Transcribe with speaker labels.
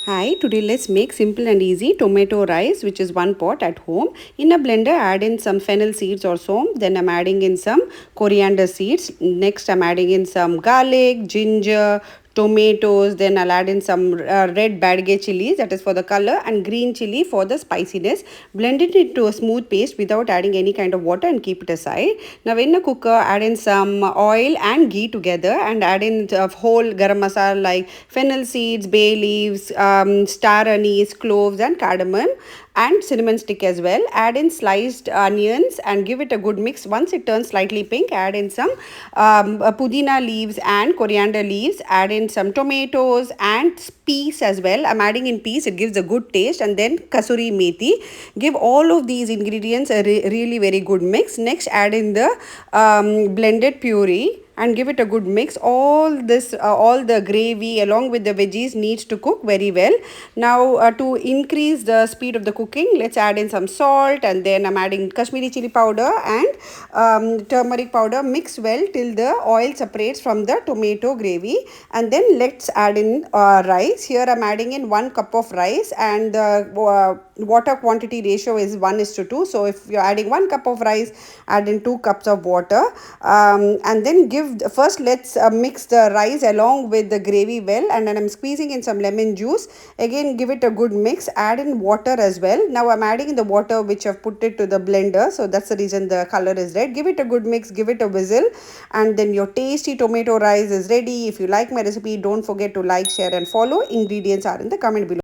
Speaker 1: Hi, today let's make simple and easy tomato rice, which is one pot at home. In a blender, add in some fennel seeds or so. Then I'm adding in some coriander seeds. Next, I'm adding in some garlic, ginger, tomatoes. Then I'll add in some red bydege chilies, that is for the color, and green chili for the spiciness. Blend it into a smooth paste without adding any kind of water and keep it aside. Now, in a cooker, add in some oil and ghee together and add in whole garam masala like fennel seeds, bay leaves, star anise, cloves, and cardamom, and cinnamon stick as well. Add in sliced onions and give it a good mix. Once it turns slightly pink, add in some pudina leaves and coriander leaves. Add in some tomatoes and peas as well. I'm adding in peas, it gives a good taste. And then kasoori methi. Give all of these ingredients a really very good mix. Next, add in the blended puree and give it a good mix. All the gravy along with the veggies needs to cook very well. Now, to increase the speed of the cooking, let's add in some salt, and then I'm adding Kashmiri chili powder and turmeric powder. Mix well till the oil separates from the tomato gravy, and then let's add in rice. Here I'm adding in 1 cup of rice, and the water quantity ratio is 1:2. So if you're adding 1 cup of rice, add in 2 cups of water, and then first let's mix the rice along with the gravy well, and then I'm squeezing in some lemon juice. Again, give it a good mix. Add in water as well. Now I'm adding in the water which I've put it to the blender, so that's the reason the color is red. Give it a good mix, give it a whistle, and then your tasty tomato rice is ready. If you like my recipe, don't forget to like, share, and follow. Ingredients are in the comment below.